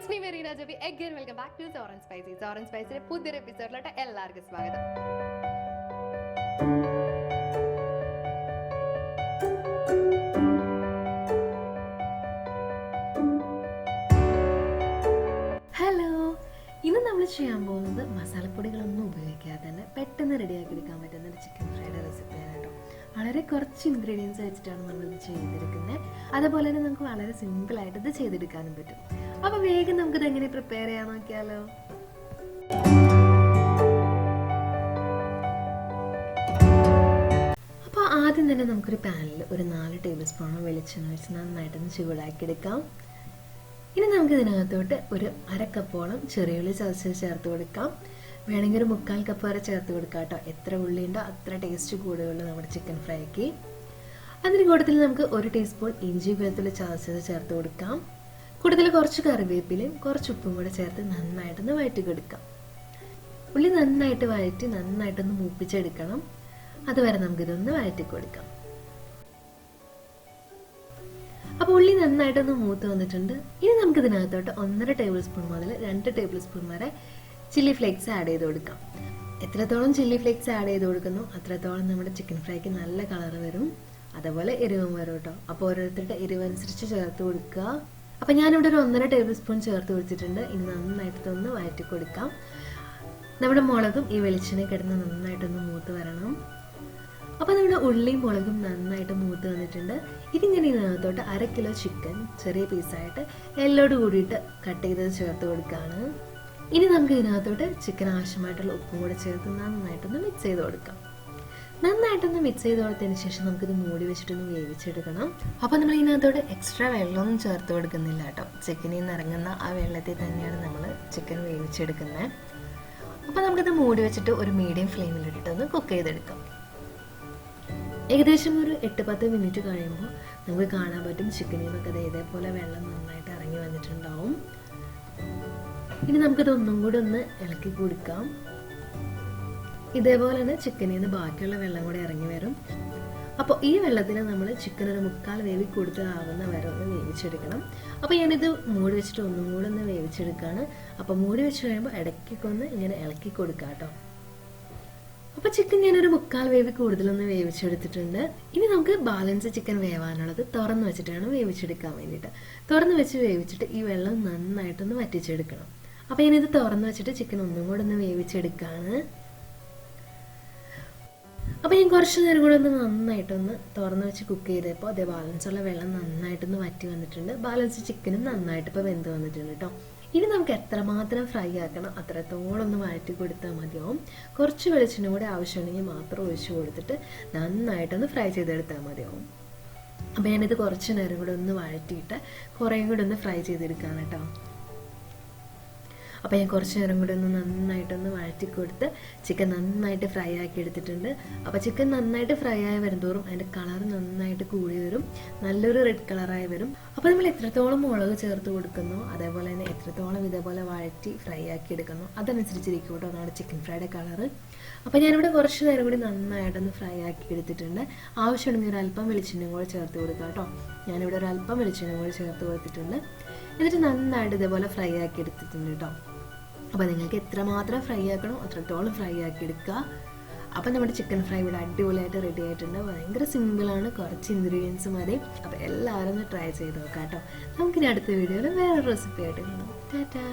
It's me Marina Javi. Again, welcome back to Sour and Spicy. Sour and Spicy പുതിയൊരു എപ്പിസോഡിലോട്ട് എല്ലാവർക്കും സ്വാഗതം. Hello, ഇന്ന് നമ്മൾ ചെയ്യാൻ പോകുന്നത് മസാലപ്പൊടികളൊന്നും ഉപയോഗിക്കാതെ തന്നെ പെട്ടെന്ന് റെഡിയാക്കി എടുക്കാൻ പറ്റുന്ന ഒരു ചിക്കൻ ഫ്രൈഡ് റെസിപ്പിയാണ് കേട്ടോ. വളരെ കുറച്ച് ഇൻഗ്രീഡിയൻസ് വെച്ചിട്ടാണ് നമ്മളിത് ചെയ്തെടുക്കുന്നത്. അതുപോലെ തന്നെ നമുക്ക് വളരെ സിമ്പിളായിട്ട് ഇത് ചെയ്തെടുക്കാനും പറ്റും. അപ്പോൾ വേഗം നമുക്കിത് എങ്ങനെ പ്രിപ്പയർ ചെയ്യാൻ നോക്കിയാലോ. അപ്പോൾ ആദ്യം തന്നെ നമുക്കൊരു പാനിൽ ഒരു 4 ടേബിൾ സ്പൂൺ വെളിച്ചെണ്ണ വെച്ച് നന്നായിട്ടൊന്ന് ചൂടാക്കി എടുക്കാം. ഇനി നമുക്ക് ഇതിനകത്തോട്ട് ഒരു 1/2 കപ്പോളം ചെറിയുള്ളി ചതച്ച് ചേർത്ത് കൊടുക്കാം. വേണമെങ്കിൽ ഒരു 1/4 കപ്പ് വരെ ചേർത്ത് കൊടുക്കാം കേട്ടോ. എത്ര ഉള്ളി ഉണ്ടോ അത്ര ടേസ്റ്റ് കൂടുതലുള്ളൂ നമ്മുടെ ചിക്കൻ ഫ്രൈക്ക്. അതിന് കൂട്ടത്തിൽ നമുക്ക് 1 ടീസ്പൂൺ ഇഞ്ചി വെളുത്തുള്ളി ചതച്ചത് ചേർത്ത് കൊടുക്കാം. കൂടുതൽ കുറച്ച് കറിവേപ്പിലയും കുറച്ച് ഉപ്പും കൂടെ ചേർത്ത് നന്നായിട്ടൊന്ന് വഴറ്റി കൊടുക്കാം. ഉള്ളി നന്നായിട്ട് വഴറ്റി നന്നായിട്ടൊന്ന് മൂപ്പിച്ചെടുക്കണം. അതുവരെ നമുക്കിതൊന്ന് വഴറ്റി കൊടുക്കാം. അപ്പോൾ ഉള്ളി നന്നായിട്ടൊന്ന് മൂത്ത് വന്നിട്ടുണ്ട്. ഇനി നമുക്ക് ഇതിനകത്തോട്ട് 1.5 ടേബിൾ സ്പൂൺ മുതൽ 2 ടേബിൾ സ്പൂൺ വരെ ചില്ലി ഫ്ലേക്സ് ആഡ് ചെയ്ത് കൊടുക്കാം. എത്രത്തോളം ചില്ലി ഫ്ലേക്സ് ആഡ് ചെയ്ത് കൊടുക്കുന്നു അത്രത്തോളം നമ്മുടെ ചിക്കൻ ഫ്രൈക്ക് നല്ല കളർ വരും, അതുപോലെ എരിവും വരും കേട്ടോ. അപ്പോൾ ഓരോരുത്തരുടെ എരിവനുസരിച്ച് ചേർത്ത് കൊടുക്കുക. അപ്പം ഞാനിവിടെ ഒരു 1.5 ടേബിൾ സ്പൂൺ ചേർത്ത് കൊടുത്തിട്ടുണ്ട്. ഇനി നന്നായിട്ടൊന്ന് വഴറ്റി കൊടുക്കാം. നമ്മുടെ മുളകും ഈ വെളിച്ചെണ്ണ കിടന്ന് നന്നായിട്ടൊന്ന് മൂത്ത് വരണം. അപ്പോൾ നമ്മുടെ ഉള്ളിയും മുളകും നന്നായിട്ട് മൂത്ത് വന്നിട്ടുണ്ട്. ഇനി ഞാൻ ഇതിനകത്തോട്ട് 1/2 കിലോ ചിക്കൻ ചെറിയ പീസായിട്ട് എല്ലോട് കൂടിയിട്ട് കട്ട് ചെയ്തത് ചേർത്ത് കൊടുക്കുകയാണ്. ഇനി നമുക്ക് ഇതിനകത്തോട്ട് ചിക്കൻ ആവശ്യമായിട്ടുള്ള ഉപ്പും കൂടെ ചേർത്ത് നന്നായിട്ടൊന്ന് മിക്സ് ചെയ്ത് കൊടുക്കാം. നന്നായിട്ടൊന്ന് മിക്സ് ചെയ്ത് കൊടുത്തതിന് ശേഷം നമുക്കിത് മൂടി വെച്ചിട്ടൊന്ന് വേവിച്ചെടുക്കണം. അപ്പോൾ നമ്മൾ ഇതിനകത്തോട്ട് എക്സ്ട്രാ വെള്ളമൊന്നും ചേർത്ത് കൊടുക്കുന്നില്ല കേട്ടോ. ചിക്കനിൽ നിന്ന് ഇറങ്ങുന്ന ആ വെള്ളത്തിൽ തന്നെയാണ് നമ്മൾ ചിക്കൻ വേവിച്ചെടുക്കുന്നത്. അപ്പോൾ നമുക്കിത് മൂടി വെച്ചിട്ട് ഒരു മീഡിയം ഫ്ലെയിമിലിട്ടിട്ടൊന്ന് കുക്ക് ചെയ്തെടുക്കാം. ഏകദേശം ഒരു 8-10 മിനിറ്റ് കഴിയുമ്പോൾ നമുക്ക് കാണാൻ പറ്റും ചിക്കനിൽ നിന്നൊക്കെ ഇതേപോലെ വെള്ളം നന്നായിട്ട് ഇറങ്ങി വന്നിട്ടുണ്ടാവും. ഇനി നമുക്കിത് ഒന്നും കൂടി ഒന്ന് ഇളക്കി കൊടുക്കാം. ഇതേപോലെ തന്നെ ചിക്കനിൽ നിന്ന് ബാക്കിയുള്ള വെള്ളം കൂടെ ഇറങ്ങി വരും. അപ്പോൾ ഈ വെള്ളത്തിൽ നമ്മൾ ചിക്കൻ ഒരു 1/4 വേവി കൊടുത്തതാവുന്ന വരെ ഒന്ന് വേവിച്ചെടുക്കണം. അപ്പോൾ ഞാനിത് മൂടി വെച്ചിട്ട് ഒന്നും കൂടെ ഒന്ന് വേവിച്ചെടുക്കുകയാണ്. അപ്പോൾ മൂടി വെച്ച് കഴിയുമ്പോൾ ഇടയ്ക്കൊക്കെ ഒന്ന് ഇങ്ങനെ ഇളക്കി കൊടുക്കാം കേട്ടോ. അപ്പോൾ ചിക്കൻ ഞാനൊരു 1/4 വേവി കൂടുതലൊന്ന് വേവിച്ചെടുത്തിട്ടുണ്ട്. ഇനി നമുക്ക് ബാലൻസ് ചിക്കൻ വേവാനുള്ളത് തുറന്ന് വെച്ചിട്ടാണ് വേവിച്ചെടുക്കാൻ വേണ്ടിയിട്ട്. തുറന്ന് വെച്ച് വേവിച്ചിട്ട് ഈ വെള്ളം നന്നായിട്ടൊന്ന് വറ്റിച്ചെടുക്കണം. അപ്പോൾ ഞാനിത് തുറന്ന് വെച്ചിട്ട് ചിക്കൻ ഒന്നും കൂടെ ഒന്ന് വേവിച്ചെടുക്കുകയാണ്. അപ്പോൾ ഞാൻ കുറച്ച് നേരം കൂടെ ഒന്ന് നന്നായിട്ടൊന്ന് തുറന്ന് വെച്ച് കുക്ക് ചെയ്തപ്പോൾ അതേ ബാലൻസ് ഉള്ള വെള്ളം നന്നായിട്ടൊന്ന് വറ്റി വന്നിട്ടുണ്ട്. ബാലൻസ് ചിക്കനും നന്നായിട്ട് ഇപ്പോൾ വെന്ത് വന്നിട്ടുണ്ട് കേട്ടോ. ഇനി നമുക്ക് എത്രമാത്രം ഫ്രൈ ആക്കണം അത്രത്തോളം ഒന്ന് വഴറ്റി കൊടുത്താൽ മതിയാവും. കുറച്ച് വെളിച്ചെണ്ണ കൂടെ ആവശ്യമുണ്ടെങ്കിൽ മാത്രം ഒഴിച്ച് കൊടുത്തിട്ട് നന്നായിട്ടൊന്ന് ഫ്രൈ ചെയ്തെടുത്താൽ മതിയാവും. അപ്പോൾ ഞാനിത് കുറച്ച് നേരം കൂടെ ഒന്ന് വഴറ്റിയിട്ട് കുറേയും കൂടെ ഒന്ന് ഫ്രൈ ചെയ്തെടുക്കുകയാണ് കേട്ടോ. അപ്പോൾ ഞാൻ കുറച്ച് നേരം കൂടെ ഒന്ന് നന്നായിട്ടൊന്ന് വഴറ്റി കൊടുത്ത് ചിക്കൻ നന്നായിട്ട് ഫ്രൈ ആക്കി എടുത്തിട്ടുണ്ട്. അപ്പോൾ ചിക്കൻ നന്നായിട്ട് ഫ്രൈ ആയി വരുന്തോറും അതിൻ്റെ കളർ നന്നായിട്ട് കൂടി വരും, നല്ലൊരു റെഡ് കളറായി വരും. അപ്പോൾ നമ്മൾ എത്രത്തോളം മുളക് ചേർത്ത് കൊടുക്കുന്നോ അതേപോലെ തന്നെ എത്രത്തോളം ഇതേപോലെ വഴറ്റി ഫ്രൈ ആക്കി എടുക്കുന്നോ അതനുസരിച്ചിരിക്കും കേട്ടോ നമ്മുടെ ചിക്കൻ ഫ്രൈയുടെ കളറ്. അപ്പോൾ ഞാനിവിടെ കുറച്ച് നേരം കൂടി നന്നായിട്ടൊന്ന് ഫ്രൈ ആക്കി എടുത്തിട്ടുണ്ട്. ആവശ്യമുണ്ടെങ്കിൽ ഒരു അല്പം വെളിച്ചെണ്ണയും കൂടെ ചേർത്ത് കൊടുക്കാം കേട്ടോ. ഞാനിവിടെ ഒരു അല്പം വെളിച്ചെണ്ണയും കൂടെ ചേർത്ത് കൊടുത്തിട്ടുണ്ട്. എന്നിട്ട് നന്നായിട്ട് ഇതേപോലെ ഫ്രൈ ആക്കി എടുത്തിട്ടുണ്ട് കേട്ടോ. അപ്പോൾ നിങ്ങൾക്ക് എത്രമാത്രം ഫ്രൈ ആക്കണോ അത്രത്തോളം ഫ്രൈ ആക്കി എടുക്കുക. അപ്പോൾ നമ്മുടെ ചിക്കൻ ഫ്രൈ ഇവിടെ അടിപൊളിയായിട്ട് റെഡി ആയിട്ടുണ്ട്. ഭയങ്കര സിമ്പിളാണ്, കുറച്ച് ഇൻഗ്രീഡിയൻസ് മതി. അപ്പോൾ എല്ലാവരും ഒന്ന് ട്രൈ ചെയ്ത് നോക്കാം കേട്ടോ. നമുക്കിനി അടുത്ത വീഡിയോയിൽ വേറൊരു റെസിപ്പി ആയിട്ട് കാണാം. ടാറ്റാ.